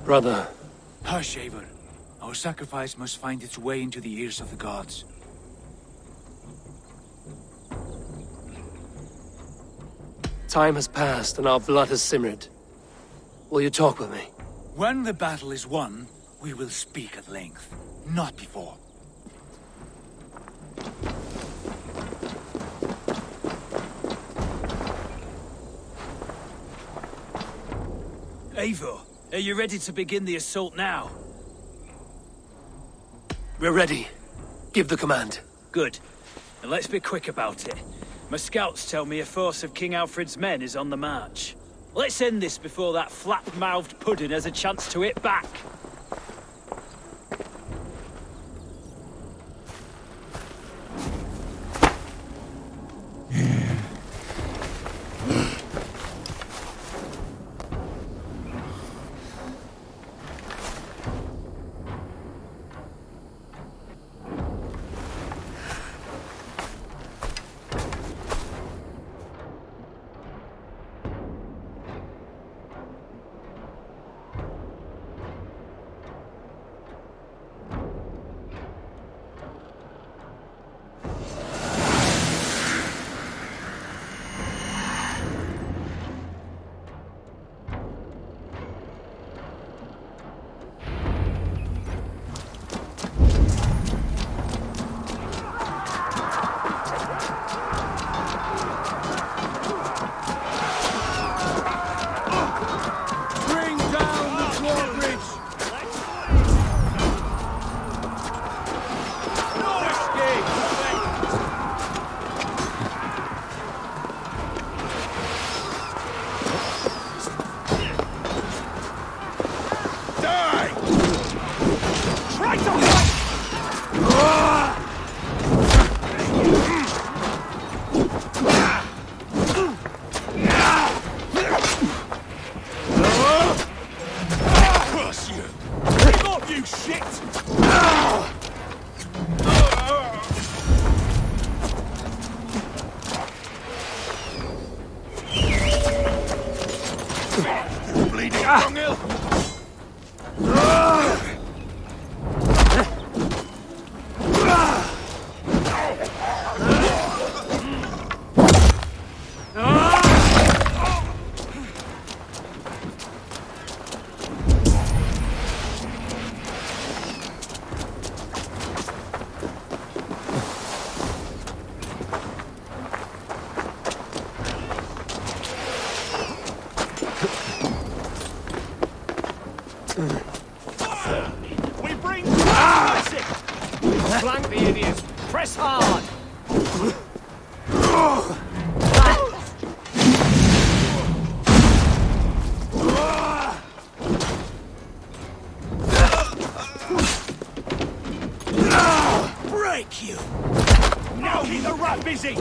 Brother. Hush, Eivor. Our sacrifice must find its way into the ears of the gods. Time has passed and our blood has simmered. Will you talk with me? When the battle is won, we will speak at length. Not before. Eivor, are you ready to begin the assault now? We're ready. Give the command. Good. And let's be quick about it. My scouts tell me a force of King Alfred's men is on the march. Let's end this before that flap-mouthed pudding has a chance to hit back. Flank the idiots! Press hard! Break you! Now keep the rat busy!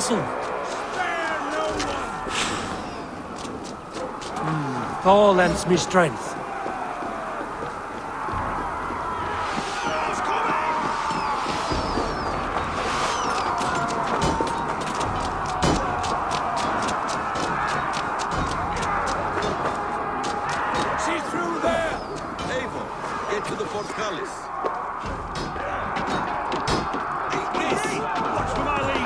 castle. Thor lends me strength. She's through there! Eivor, get to the portcullis. Watch for my lead!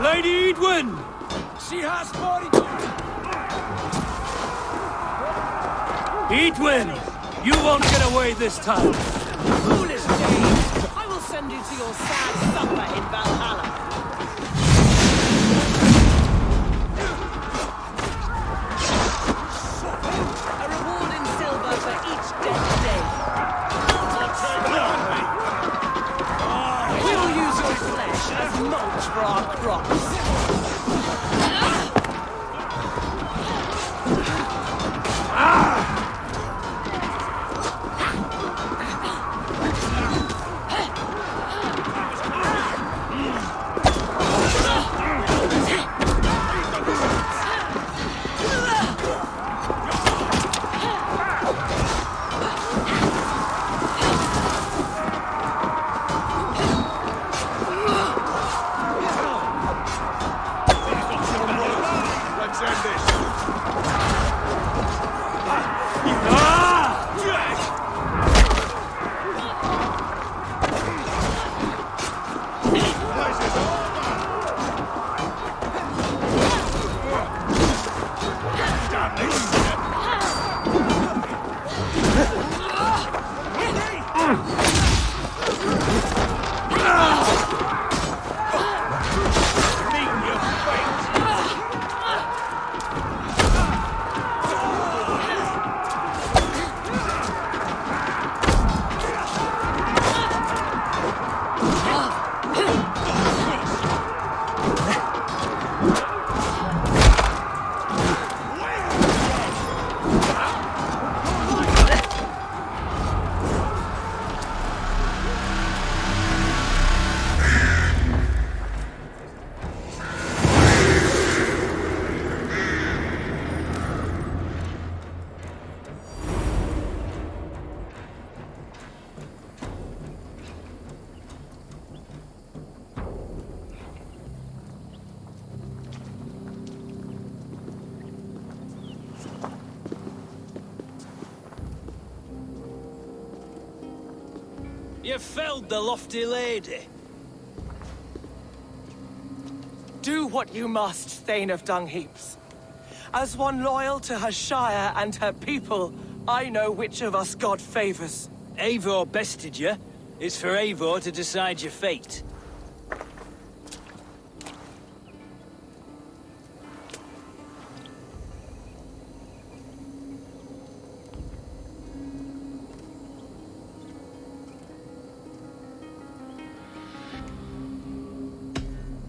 Lady Edwin! She has body! Edwin! You won't get away this time! Foolish James! I will send you to your sad supper in Valhalla. A reward in silver for each dead day. We'll use your flesh as mulch for our crops. Let's end this. You felled the lofty lady. Do what you must, Thane of Dung Heaps. As one loyal to her shire and her people, I know which of us God favors. Eivor bested you. It's for Eivor to decide your fate.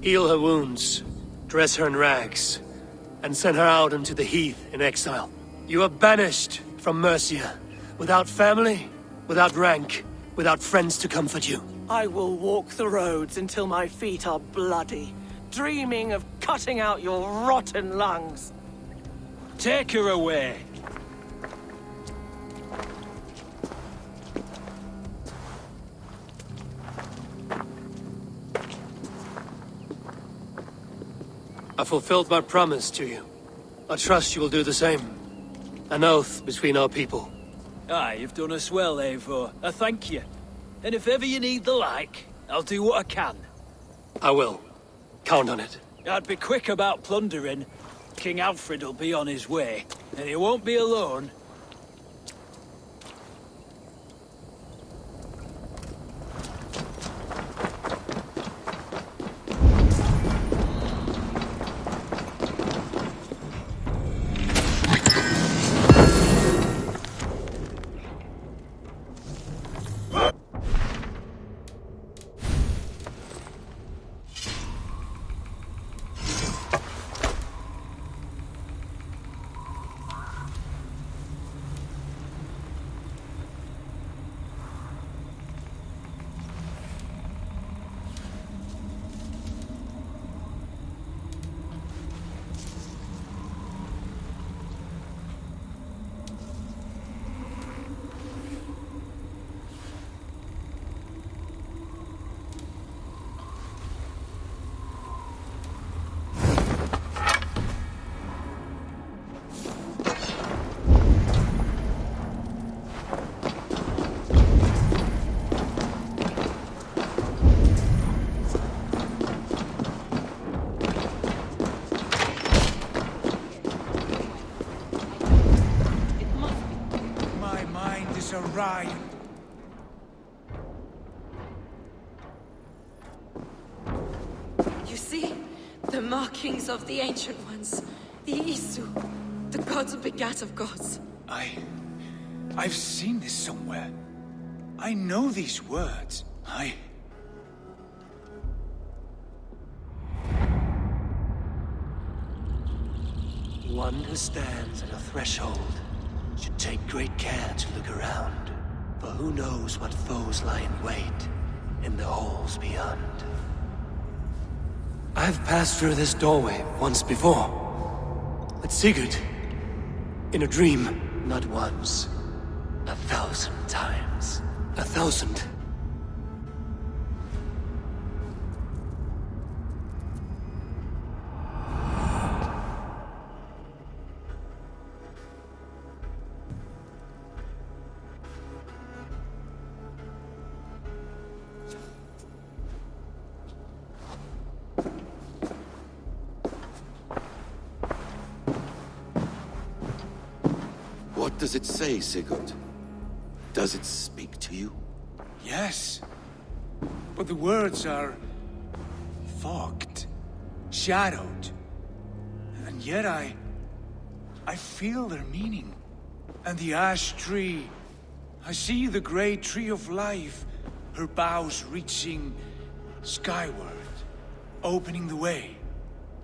Heal her wounds, dress her in rags, and send her out into the heath in exile. You are banished from Mercia, without family, without rank, without friends to comfort you. I will walk the roads until my feet are bloody, dreaming of cutting out your rotten lungs. Take her away. I fulfilled my promise to you. I trust you will do the same. An oath between our people. Aye, you've done us well, Eivor. I thank you. And if ever you need the like, I'll do what I can. I will. Count on it. I'd be quick about plundering. King Alfred will be on his way, and he won't be alone. Right. You see? The markings of the Ancient Ones. The Isu. The gods begat of gods. I've seen this somewhere. I know these words. One who stands at a threshold should take great care to look around, for who knows what foes lie in wait in the halls beyond. I've passed through this doorway once before, with Sigurd, in a dream, not once, 1,000 times. 1,000. What does it say, Sigurd? Does it speak to you? Yes. But the words are fogged, shadowed. And yet I feel their meaning. And the ash tree, I see the great tree of life, her boughs reaching skyward, opening the way.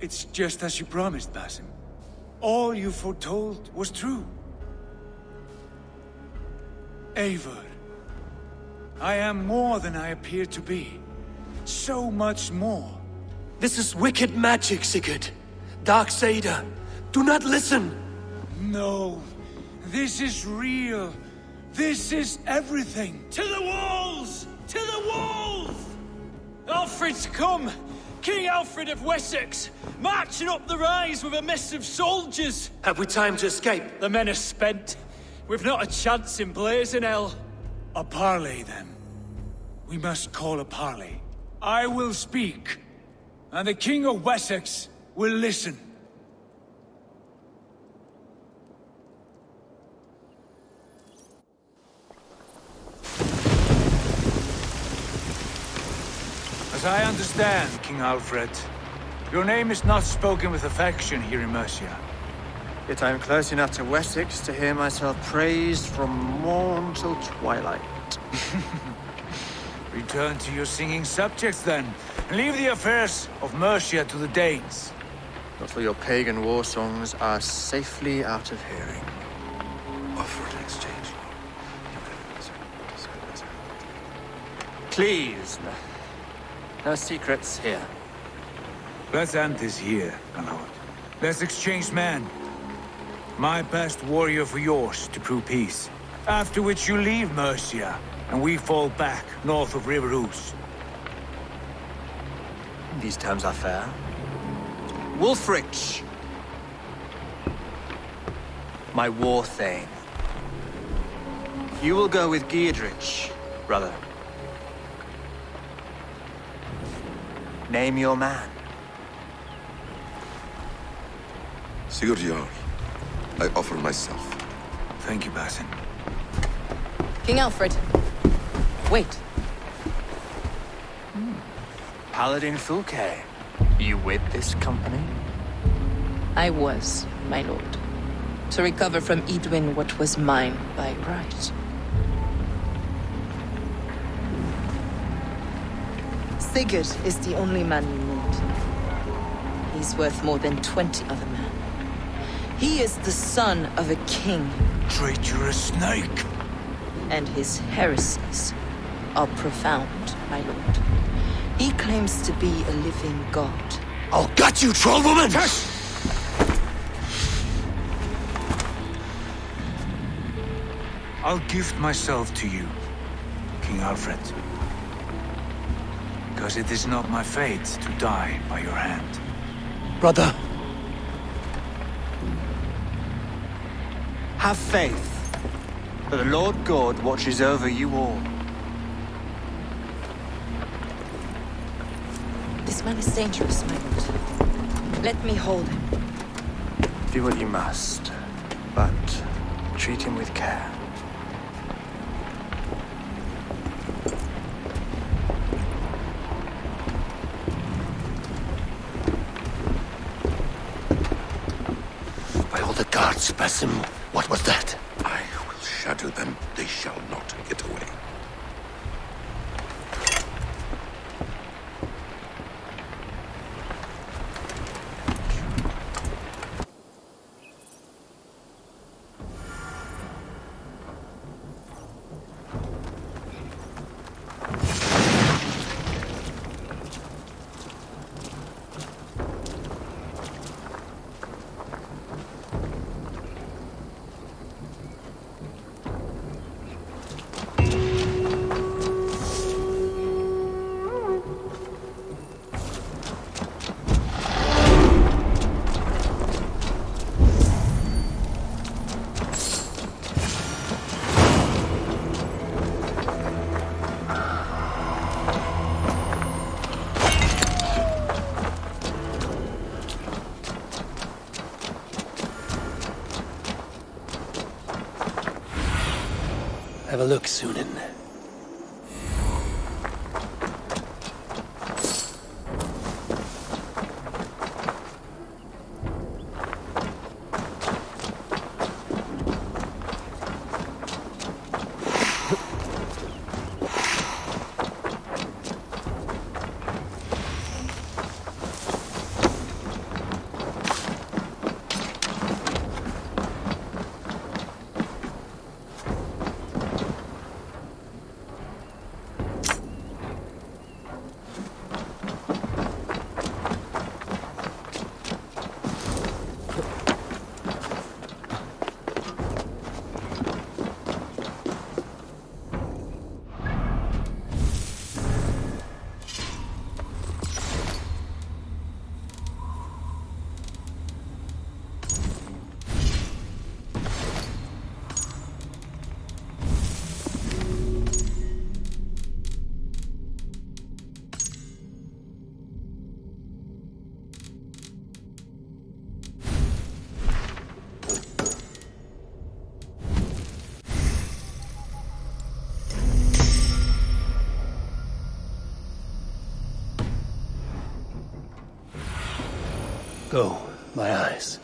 It's just as you promised, Basim. All you foretold was true. Eivor, I am more than I appear to be. So much more. This is wicked magic, Sigurd. Darksader, do not listen! No, this is real. This is everything. To the walls! To the walls! Alfred's come! King Alfred of Wessex, marching up the rise with a mess of soldiers! Have we time to escape? The men are spent. We've not a chance in blazing hell. A parley, then. We must call a parley. I will speak, and the King of Wessex will listen. I understand, King Alfred, your name is not spoken with affection here in Mercia. Yet I am close enough to Wessex to hear myself praised from morn till twilight. Return to your singing subjects, then, and leave the affairs of Mercia to the Danes. Not till your pagan war songs are safely out of hearing. Offer to exchange. Please, no secrets here. Let's end this here, my lord. Let's exchange men. My best warrior for yours to prove peace. After which you leave Mercia, and we fall back north of River Ouse. These terms are fair. Wulfrich! My war thane. You will go with Giedrich, brother. Name your man. Sigurd Jarl, I offer myself. Thank you, Basin. King Alfred. Wait. Paladin Fulke. You with this company? I was, my lord. To recover from Edwin what was mine by right. Sigurd is the only man you need. He's worth more than 20 other men. He is the son of a king. Traitorous snake! And his heresies are profound, my lord. He claims to be a living god. I'll gut you, troll woman! I'll gift myself to you, King Alfred. Because it is not my fate to die by your hand. Brother, Have faith that the Lord God watches over you all. This man is dangerous, my lord. Let me hold him. Do what you must, but treat him with care. by all the gods, Basim, what was that? I will shadow them. They shall not get away. Have a look, Sunan. Oh, my eyes.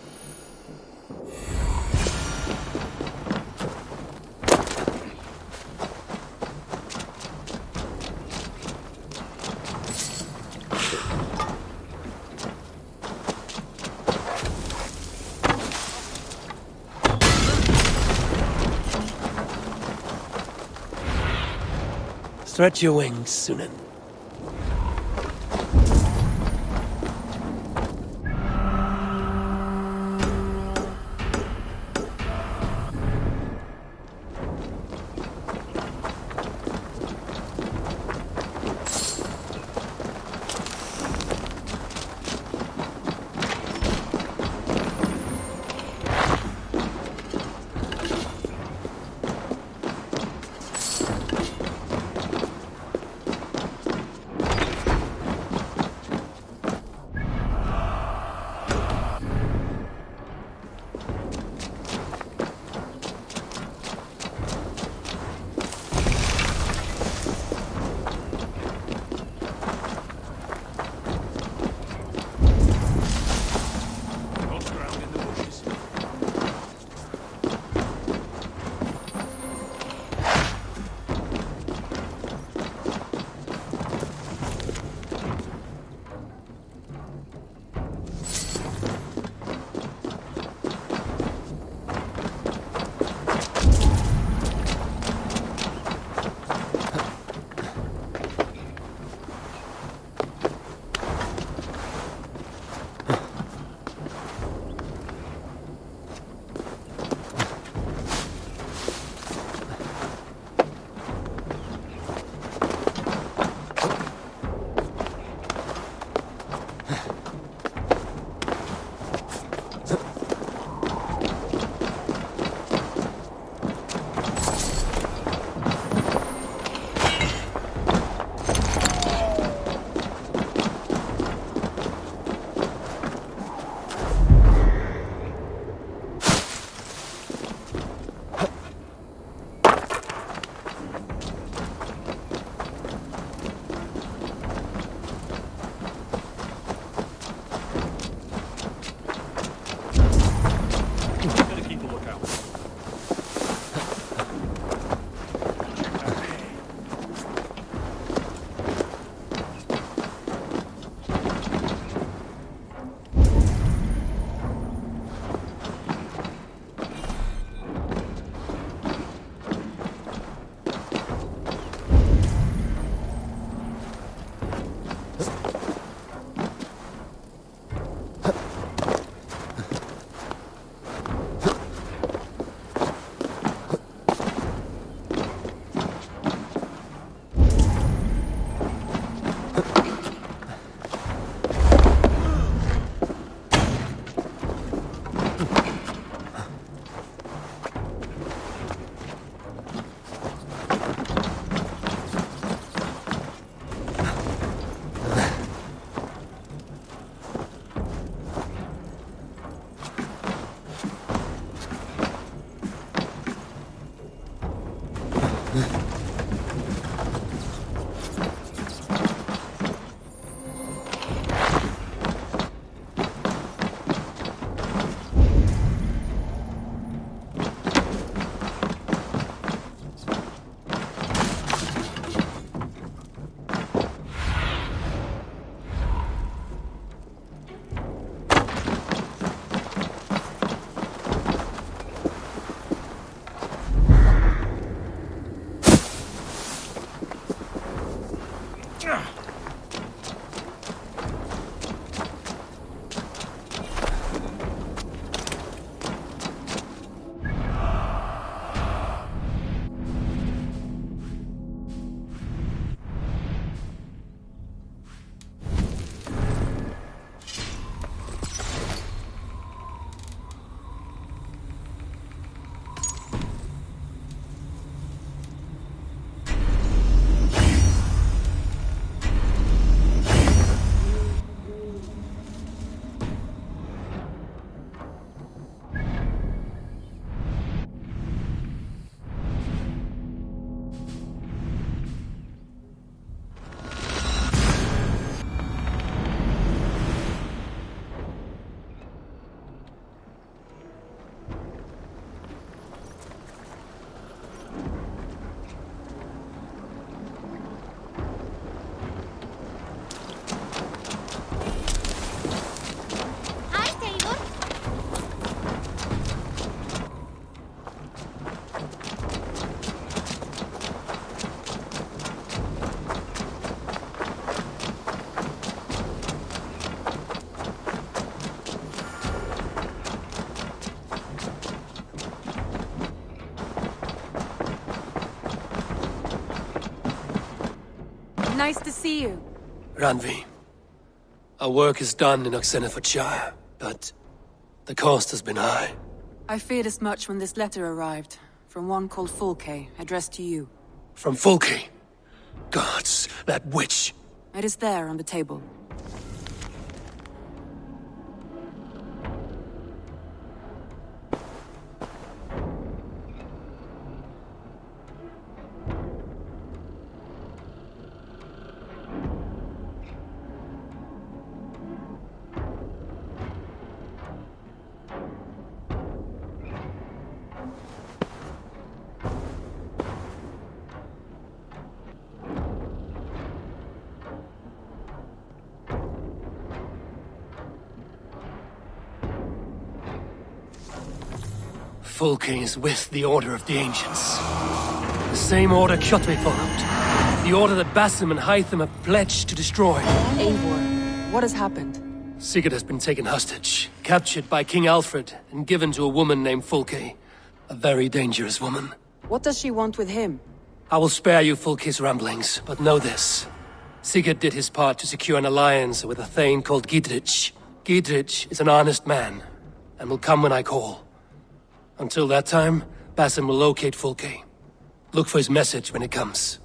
Stretch your wings, Sunan. Nice to see you. Ranvi, our work is done in Oxenfordshire, but the cost has been high. I feared as much when this letter arrived, from one called Fulke, addressed to you. From Fulke? Gods, that witch! It is there on the table. Fulke is with the Order of the Ancients. The same order Kjotve followed. The order that Basim and Hytham have pledged to destroy. Eivor, what has happened? Sigurd has been taken hostage, captured by King Alfred, and given to a woman named Fulke. A very dangerous woman. What does she want with him? I will spare you Fulke's ramblings, but know this. Sigurd did his part to secure an alliance with a thane called Gidrich. Gidrich is an honest man, and will come when I call. Until that time, Basim will locate Fulke. Look for his message when it comes.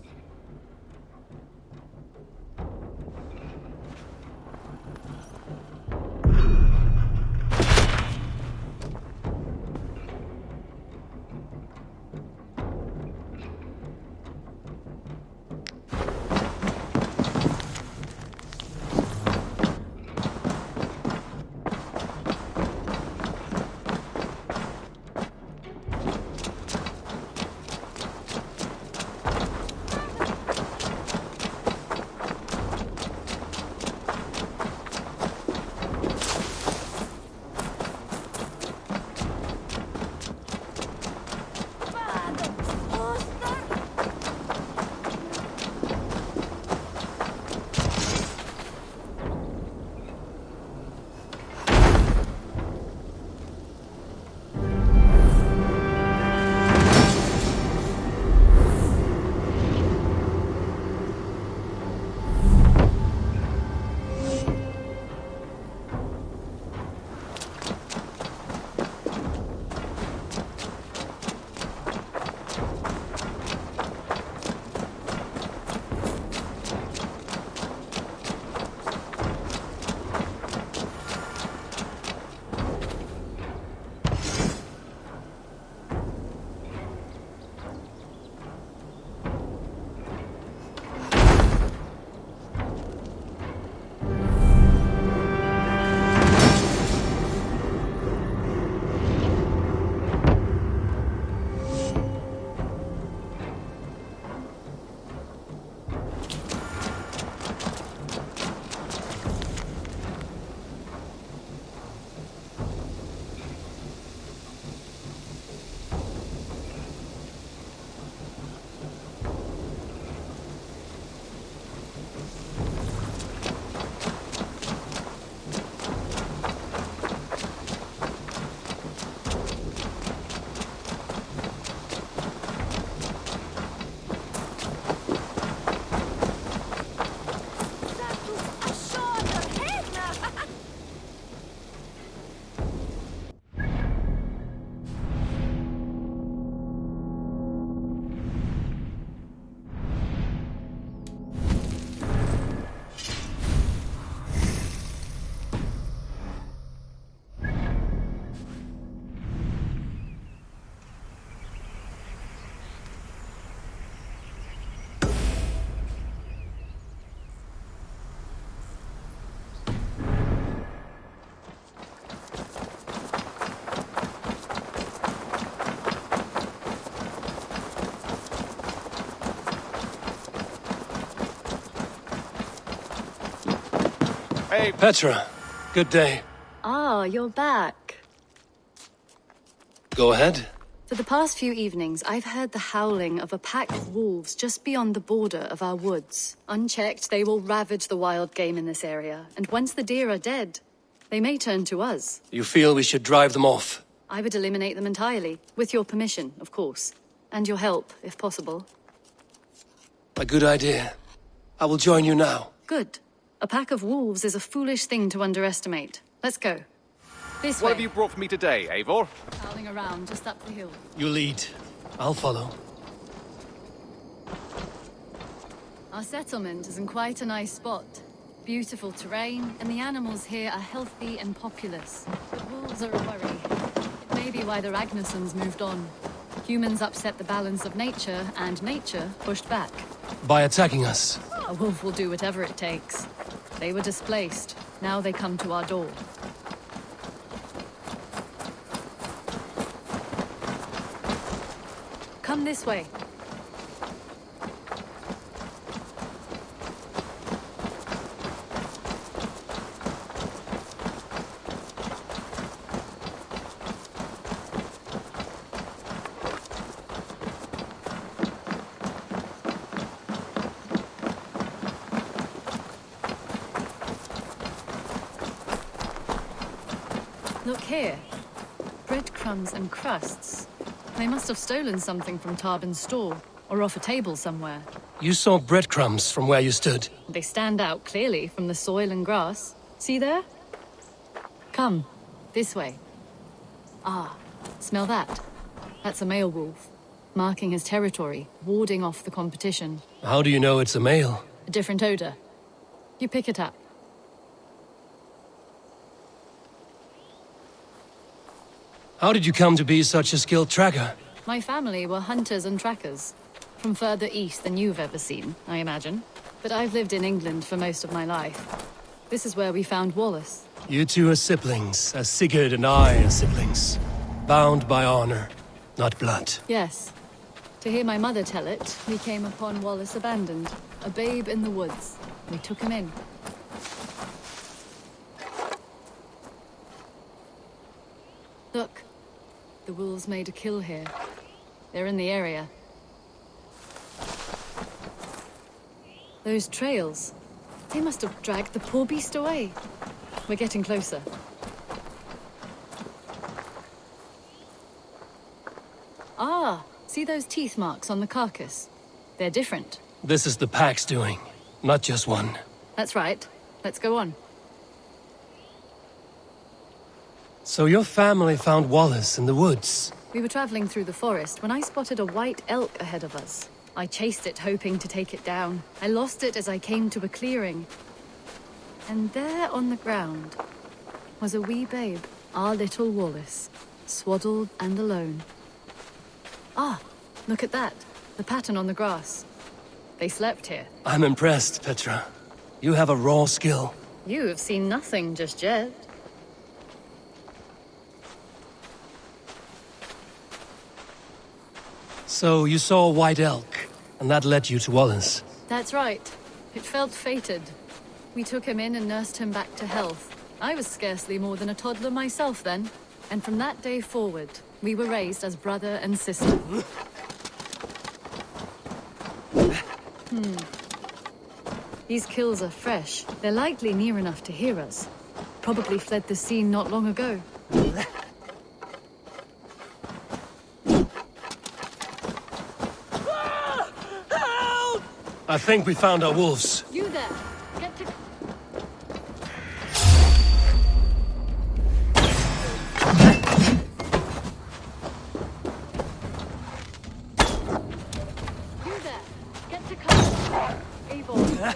Hey, Petra. Good day. Ah, you're back. Go ahead. For the past few evenings, I've heard the howling of a pack of wolves just beyond the border of our woods. Unchecked, they will ravage the wild game in this area, and once the deer are dead, they may turn to us. You feel we should drive them off? I would eliminate them entirely, with your permission, of course. And your help, if possible. A good idea. I will join you now. Good. A pack of wolves is a foolish thing to underestimate. Let's go. This What way. have you brought for me today, Eivor? Prowling around just up the hill. You lead. I'll follow. Our settlement is in quite a nice spot. Beautiful terrain, and the animals here are healthy and populous. But wolves are a worry. It may be why the Ragnarsons moved on. Humans upset the balance of nature, and nature pushed back. By attacking us. A wolf will do whatever it takes. They were displaced. Now they come to our door. Come this way. Look here. Breadcrumbs and crusts. They must have stolen something from Tarbin's store, or off a table somewhere. You saw breadcrumbs from where you stood. They stand out clearly from the soil and grass. See there? Come, this way. Ah, smell that? That's a male wolf, marking his territory, warding off the competition. How do you know it's a male? A different odor. You pick it up. How did you come to be such a skilled tracker? My family were hunters and trackers. From further east than you've ever seen, I imagine. But I've lived in England for most of my life. This is where we found Wallace. You two are siblings, as Sigurd and I are siblings. Bound by honor, not blood. Yes. To hear my mother tell it, we came upon Wallace abandoned, a babe in the woods. We took him in. Look, the wolves made a kill here. They're in the area. Those trails, they must have dragged the poor beast away. We're getting closer. Ah, see those teeth marks on the carcass? They're different. This is the pack's doing, not just one. That's right. Let's go on. So your family found Wallace in the woods. We were traveling through the forest when I spotted a white elk ahead of us. I chased it, hoping to take it down. I lost it as I came to a clearing. And there on the ground was a wee babe, our little Wallace, swaddled and alone. Ah, look at that. The pattern on the grass. They slept here. I'm impressed, Petra. You have a raw skill. You have seen nothing just yet. So you saw a white elk, and that led you to Wallace. That's right. It felt fated. We took him in and nursed him back to health. I was scarcely more than a toddler myself then. And from that day forward, we were raised as brother and sister. These kills are fresh. They're likely near enough to hear us. Probably fled the scene not long ago. I think we found our wolves. You there! Get to... You there! Get to cover! Eivor!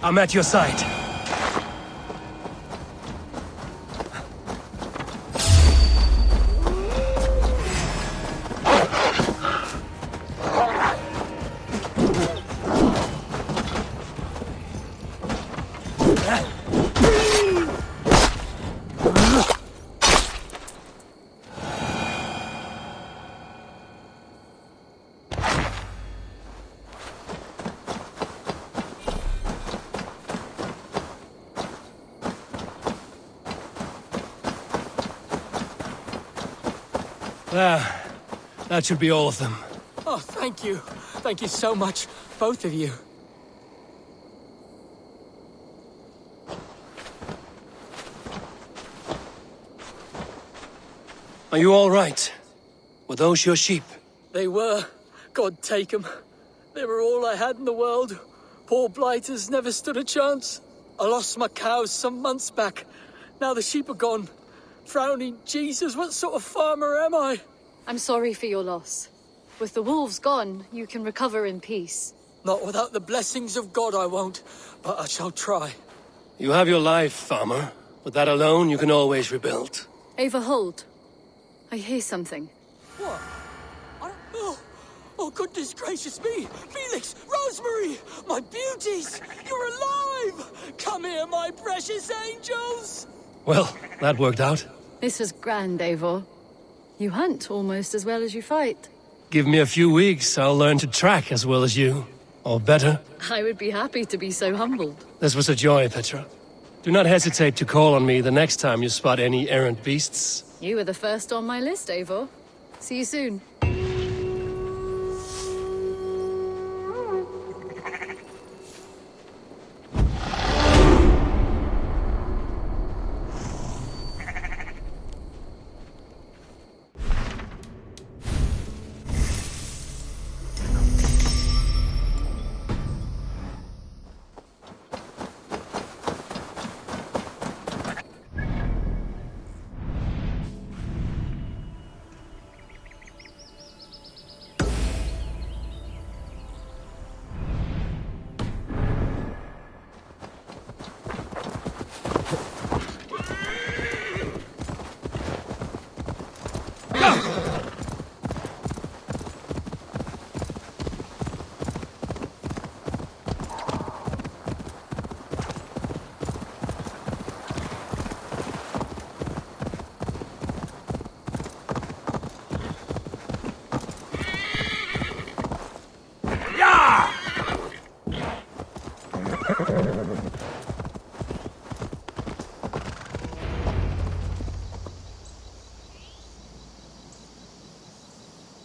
I'm at your side. That should be all of them. Oh, thank you. Thank you so much, both of you. Are you all right? Were those your sheep? They were. God take them. They were all I had in the world. Poor blighters never stood a chance. I lost my cows some months back. Now the sheep are gone. Frowning Jesus, what sort of farmer am I? I'm sorry for your loss. With the wolves gone, you can recover in peace. Not without the blessings of God, I won't. But I shall try. You have your life, farmer. With that alone, you can always rebuild. Ava, hold. I hear something. What? Oh, goodness gracious me! Felix! Rosemary! My beauties! You're alive! Come here, my precious angels! Well, that worked out. This is grand, Eivor. You hunt almost as well as you fight. Give me a few weeks, I'll learn to track as well as you. Or better. I would be happy to be so humbled. This was a joy, Petra. Do not hesitate to call on me the next time you spot any errant beasts. You were the first on my list, Eivor. See you soon.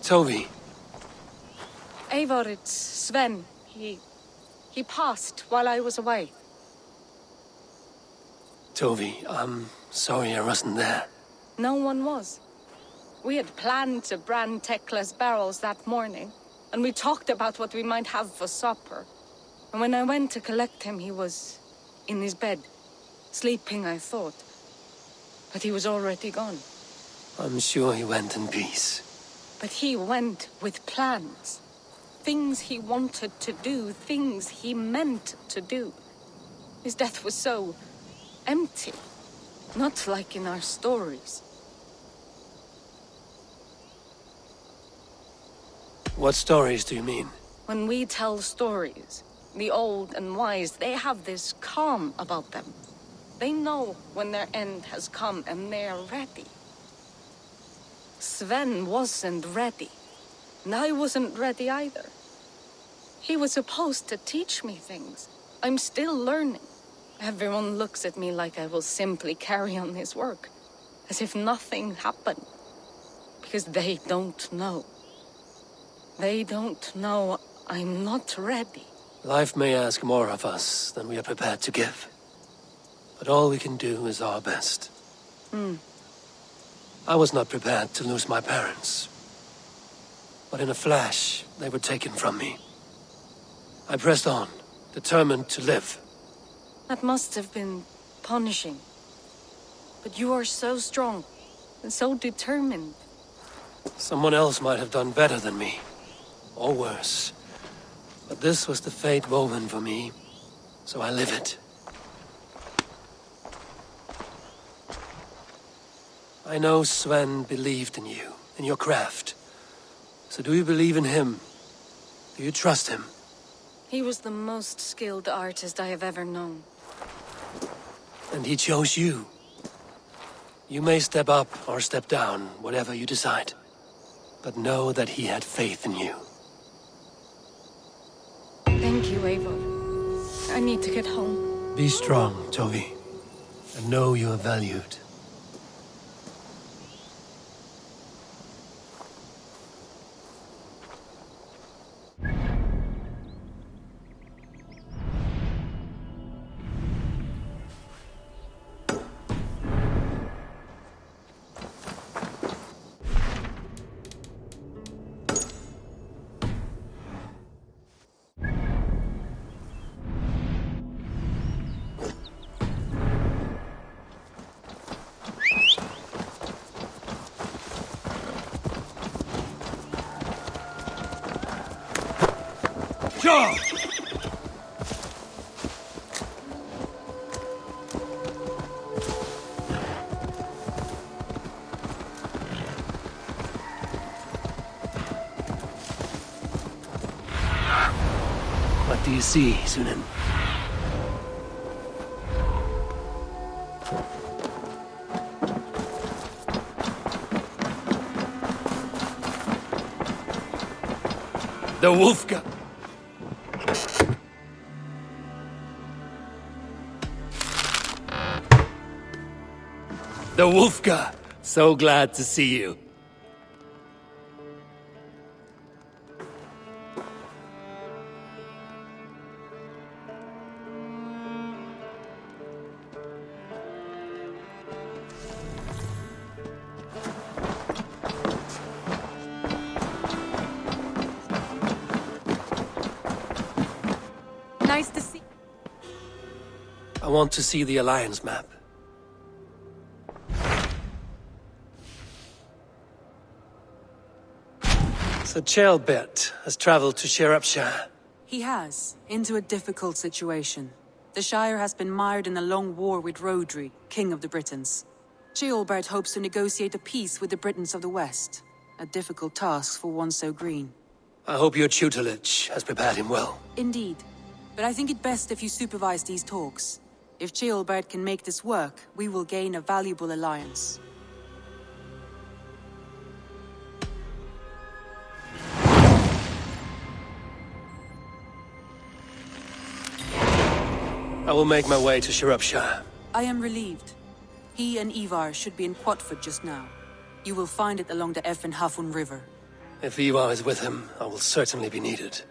Toby. Eivor, it's Sven. He passed while I was away. Toby, I'm sorry I wasn't there. No one was. We had planned to brand Tekla's barrels that morning, and we talked about what we might have for supper. And when I went to collect him, he was in his bed, sleeping, I thought. But he was already gone. I'm sure he went in peace. But he went with plans. Things he wanted to do, things he meant to do. His death was so empty, not like in our stories. What stories do you mean? When we tell stories, the old and wise, they have this calm about them. They know when their end has come and they're ready. Sven wasn't ready, and I wasn't ready either. He was supposed to teach me things. I'm still learning. Everyone looks at me like I will simply carry on his work, as if nothing happened. Because they don't know. They don't know I'm not ready. Life may ask more of us than we are prepared to give. But all we can do is our best. I was not prepared to lose my parents. But in a flash, they were taken from me. I pressed on, determined to live. That must have been punishing. But you are so strong, and so determined. Someone else might have done better than me. Or worse. But this was the fate woven for me, so I live it. I know Sven believed in you, in your craft. So do you believe in him? Do you trust him? He was the most skilled artist I have ever known. And he chose you. You may step up or step down, whatever you decide. But know that he had faith in you. Thank you, Eivor. I need to get home. Be strong, Toby. And know you are valued. Sure! What do you see, Sunan? The Wolfga! The Wolfga! So glad to see you. Nice to see. I want to see the Alliance map. So Chaelbert has traveled to Shirapshire. He has, into a difficult situation. The Shire has been mired in a long war with Rodri, King of the Britons. Ceolbert hopes to negotiate a peace with the Britons of the West. A difficult task for one so green. I hope your tutelage has prepared him well. Indeed. But I think it best if you supervise these talks. If Ceolbert can make this work, we will gain a valuable alliance. I will make my way to Shirapshire. I am relieved. He and Ivar should be in Quatford just now. You will find it along the Effen Hafun River. If Ivar is with him, I will certainly be needed.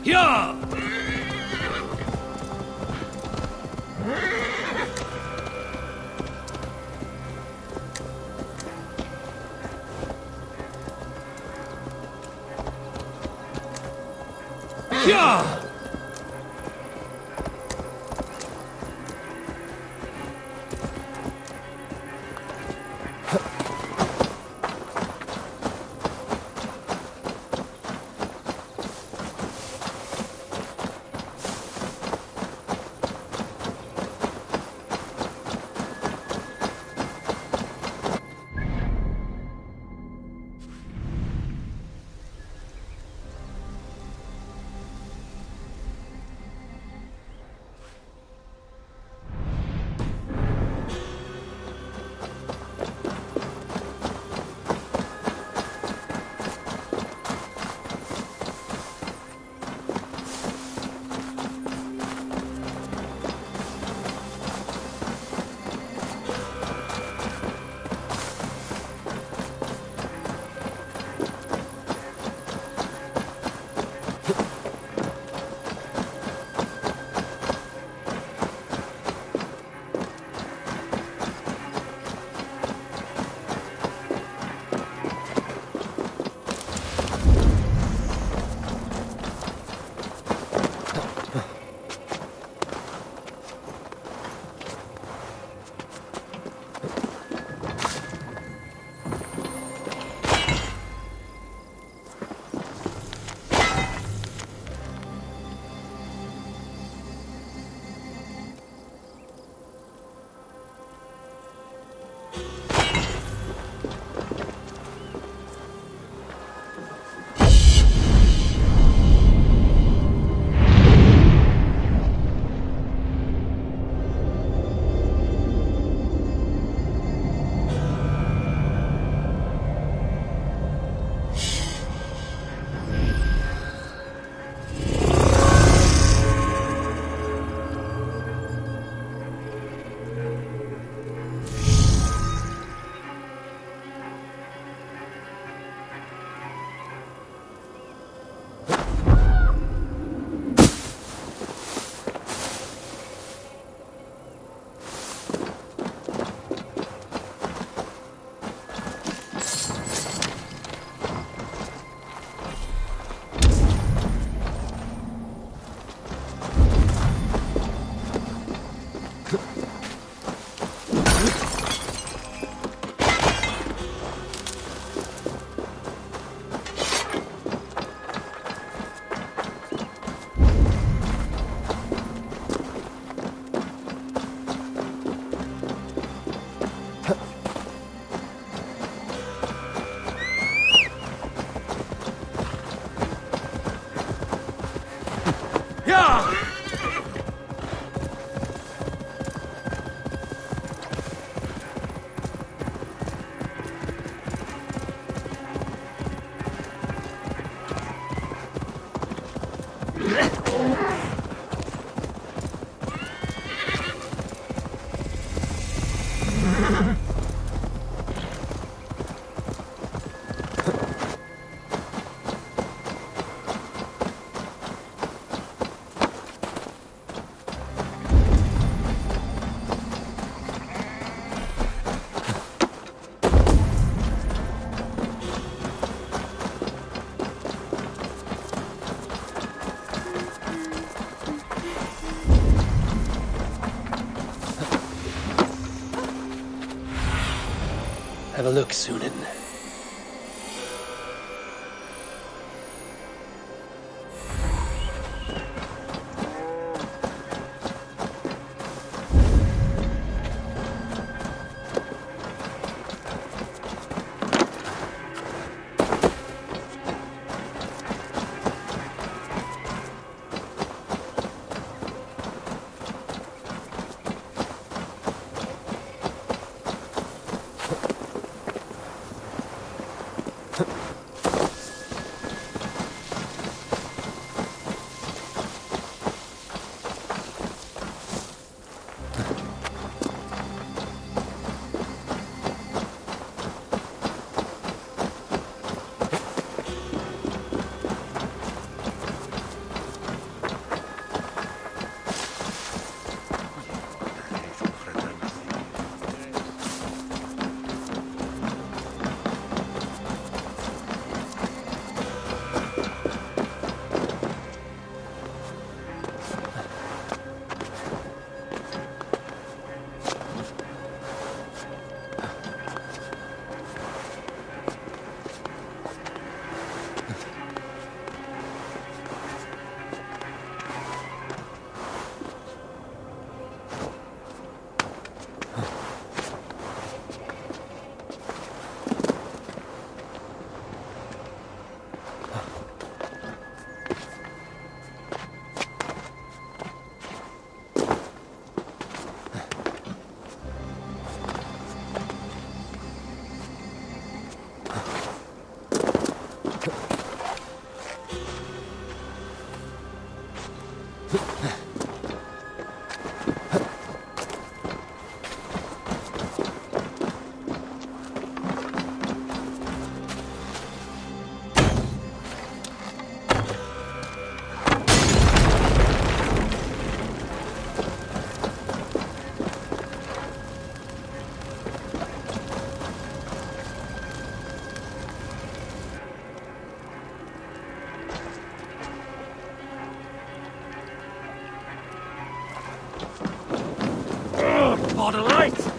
Yeah! Yeah! Have a look, Sunan. Border light!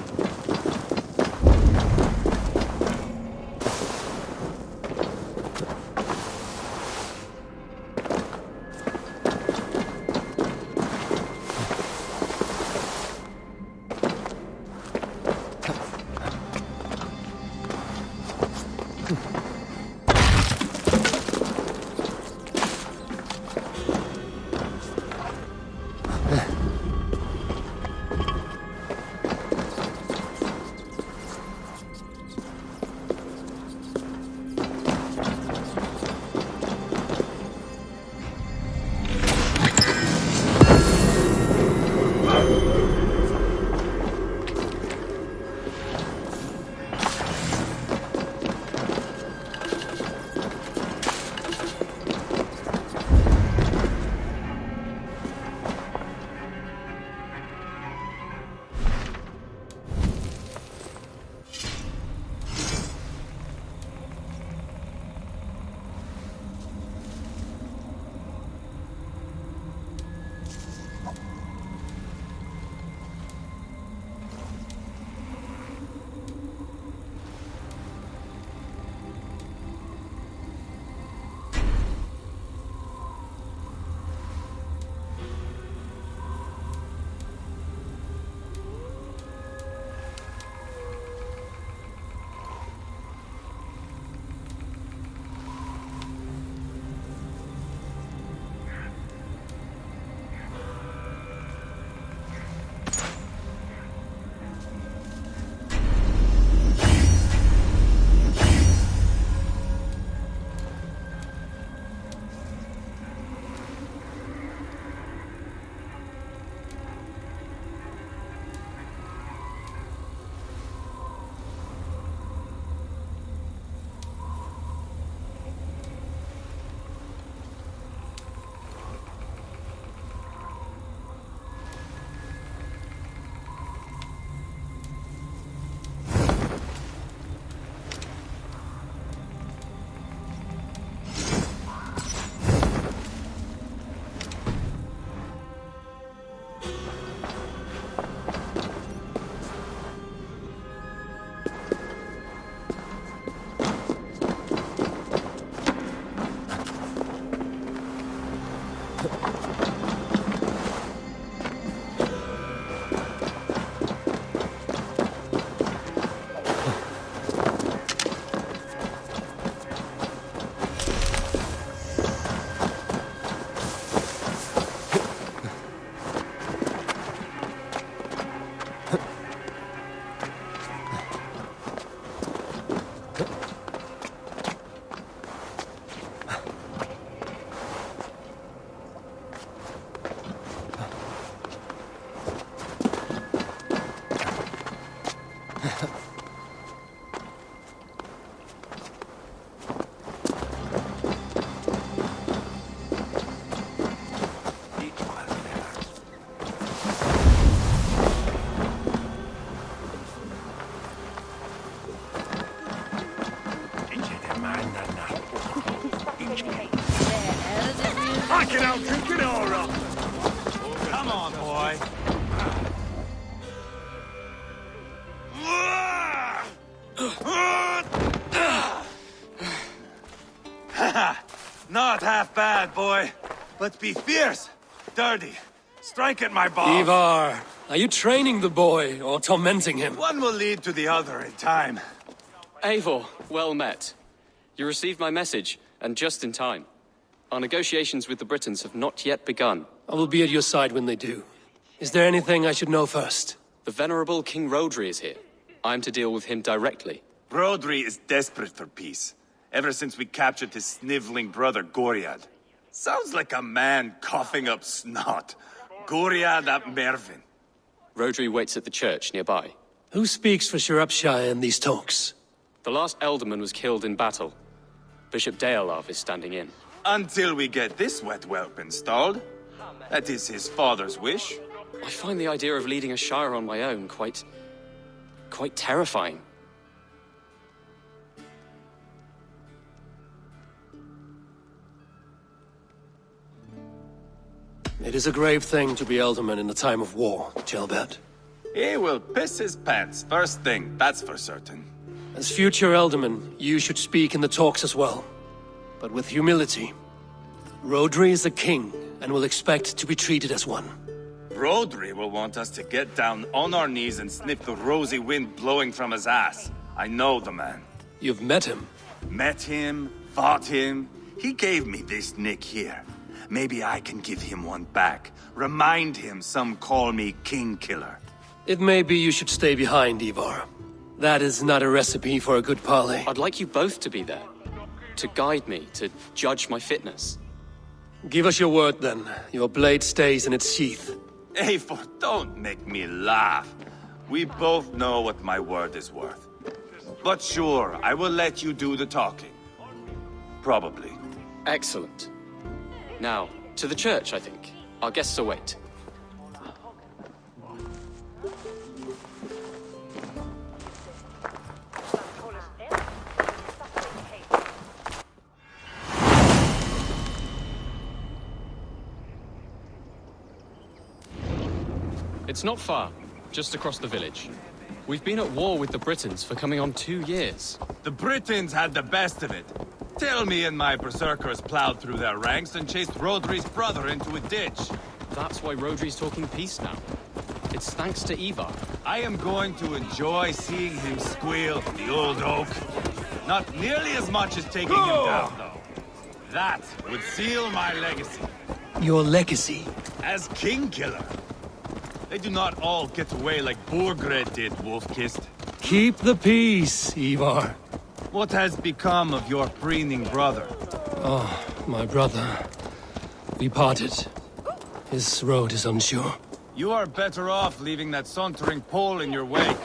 Fucking hell, Kukadora! Come on, boy. Not half bad, boy. But be fierce, dirty. Strike at my balls. Ivar, are you training the boy or tormenting him? One will lead to the other in time. Eivor, well met. You received my message, and just in time. Our negotiations with the Britons have not yet begun. I will be at your side when they do. Is there anything I should know first? The venerable King Rodri is here. I'm to deal with him directly. Rodri is desperate for peace, ever since we captured his sniveling brother Goriad. Sounds like a man coughing up snot. Goriad ap Mervin. Rodri waits at the church nearby. Who speaks for Shropshire in these talks? The last alderman was killed in battle. Bishop Deolav is standing in. Until we get this wet whelp installed. That is his father's wish. I find the idea of leading a shire on my own quite terrifying. It is a grave thing to be alderman in a time of war, Gelbert. He will piss his pants, first thing, that's for certain. As future alderman, you should speak in the talks as well. But with humility. Rodri is a king, and will expect to be treated as one. Rodri will want us to get down on our knees and sniff the rosy wind blowing from his ass. I know the man. You've met him? Met him, fought him. He gave me this nick here. Maybe I can give him one back. Remind him some call me King Killer. It may be you should stay behind, Ivar. That is not a recipe for a good parley. I'd like you both to be there. To guide me, to judge my fitness. Give us your word, then. Your blade stays in its sheath. Eivor, don't make me laugh. We both know what my word is worth. But sure, I will let you do the talking. Probably. Excellent. Now, to the church, I think. Our guests await. It's not far, just across the village. We've been at war with the Britons for coming on 2 years. The Britons had the best of it. Tell me and my berserkers plowed through their ranks and chased Rodri's brother into a ditch. That's why Rodri's talking peace now. It's thanks to Ivar. I am going to enjoy seeing him squeal, the old oak. Not nearly as much as taking him down, though. That would seal my legacy. Your legacy? As King Killer. They do not all get away like Borgred did, Wolf-Kissed. Keep the peace, Ivar. What has become of your preening brother? Oh, my brother. We parted. His road is unsure. You are better off leaving that sauntering Pole in your wake.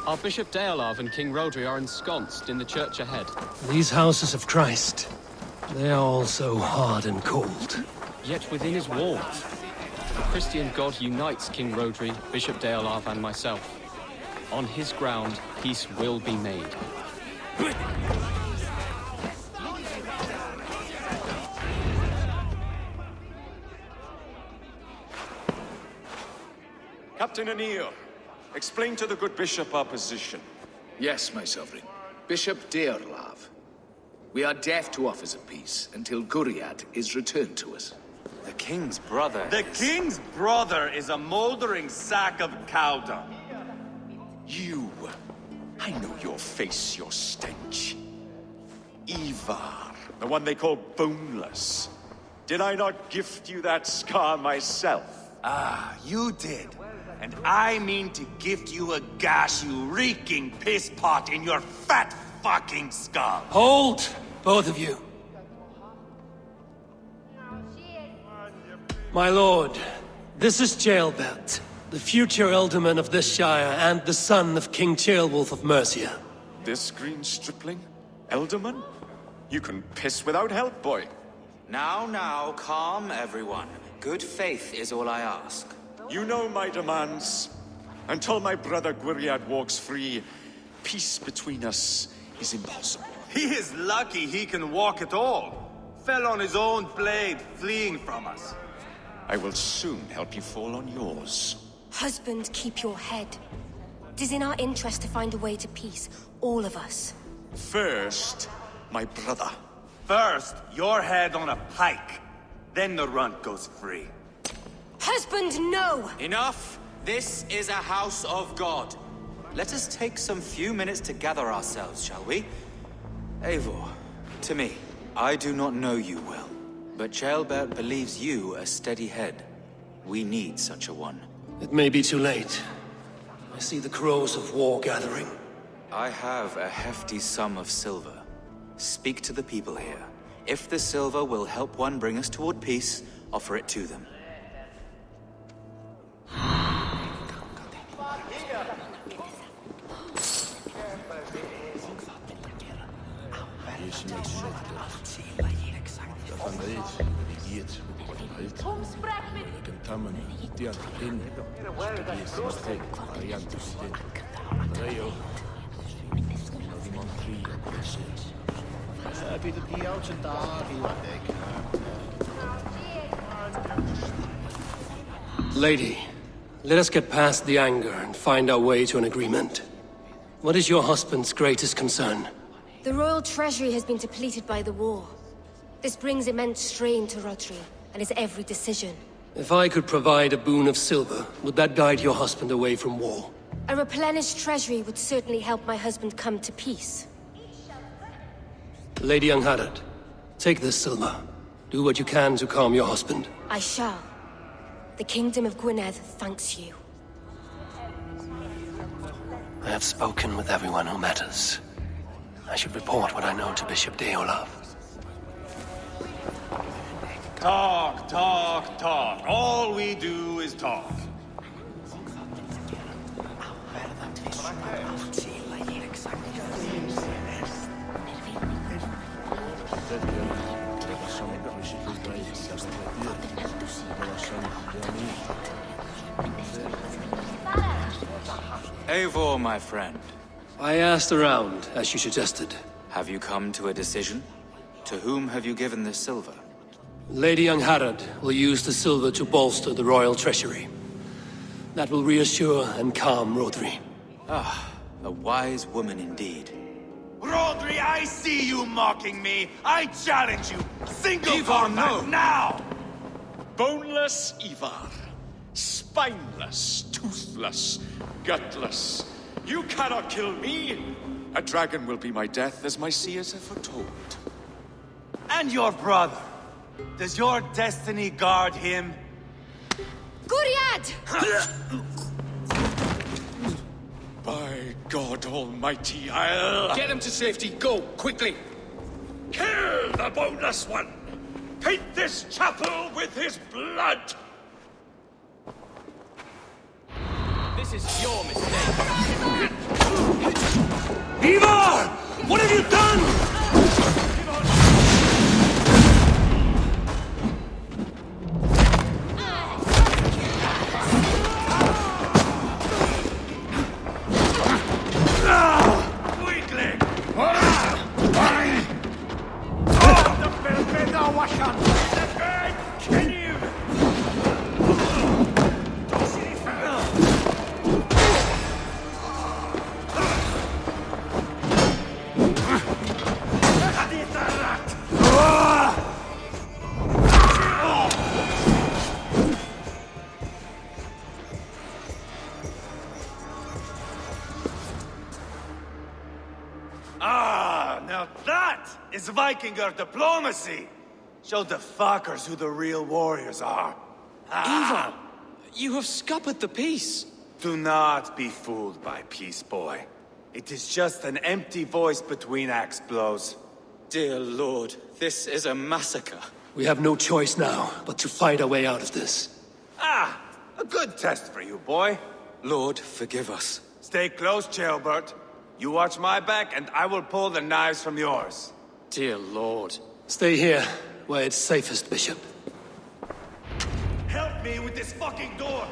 Our Bishop Deolav and King Rodri are ensconced in the church ahead. These houses of Christ, they are all so hard and cold. Yet within his walls, the Christian God unites King Rodri, Bishop Deolav, and myself. On his ground, peace will be made. Captain Anil, explain to the good bishop our position. Yes, my sovereign. Bishop Deolav. We are deaf to offers of peace until Guriad is returned to us. The king's brother The king's brother is a moldering sack of cow dung. You! I know your face, your stench. Ivar, the one they call Boneless. Did I not gift you that scar myself? Ah, you did. And I mean to gift you a gash, you reeking piss pot in your fat fucking skull. Hold, both of you. My lord, this is Jailbert, the future alderman of this shire and the son of King Ceolwulf of Mercia. This green stripling? Elderman? You can piss without help, boy. Now, calm everyone. Good faith is all I ask. You know my demands. Until my brother Gwiriad walks free, peace between us is impossible. He is lucky he can walk at all. Fell on his own blade, fleeing from us. I will soon help you fall on yours. Husband, keep your head. It is in our interest to find a way to peace, all of us. First, my brother. First, your head on a pike. Then the runt goes free. Husband, no! Enough! This is a house of God. Let us take some few minutes to gather ourselves, shall we? Eivor, to me, I do not know you well, but Ceolbert believes you a steady head. We need such a one. It may be too late. I see the crows of war gathering. I have a hefty sum of silver. Speak to the people here. If the silver will help one bring us toward peace, offer it to them. Lady, let us get past the anger and find our way to an agreement. What is your husband's greatest concern? The royal treasury has been depleted by the war. This brings immense strain to Rodri and his every decision. If I could provide a boon of silver, would that guide your husband away from war? A replenished treasury would certainly help my husband come to peace. Lady Angharad, take this silver. Do what you can to calm your husband. I shall. The Kingdom of Gwynedd thanks you. I have spoken with everyone who matters. I should report what I know to Bishop Deolaf. Talk, talk, talk. All we do is talk. Eivor, my friend. I asked around, as you suggested. Have you come to a decision? To whom have you given this silver? Lady Angharad will use the silver to bolster the royal treasury. That will reassure and calm Rodri. Ah, a wise woman indeed. Rodri, I see you mocking me. I challenge you. Single Ivar, combat no. now! Boneless Ivar. Spineless, toothless, gutless. You cannot kill me. A dragon will be my death, as my seers have foretold. And your brother. Does your destiny guard him? Guriad! By God Almighty, I'll... Get him to safety. Go, quickly. Kill the boneless one! Paint this chapel with his blood! This is your mistake. Ivar! What have you done? Now that is Vikinger diplomacy! Show the fuckers who the real warriors are. Ivar! You have scuppered the peace! Do not be fooled by peace, boy. It is just an empty voice between axe blows. Dear Lord, this is a massacre. We have no choice now, but to fight our way out of this. Ah! A good test for you, boy. Lord, forgive us. Stay close, Ceolbert. You watch my back, and I will pull the knives from yours. Dear Lord. Stay here, where it's safest, Bishop. Help me with this fucking door!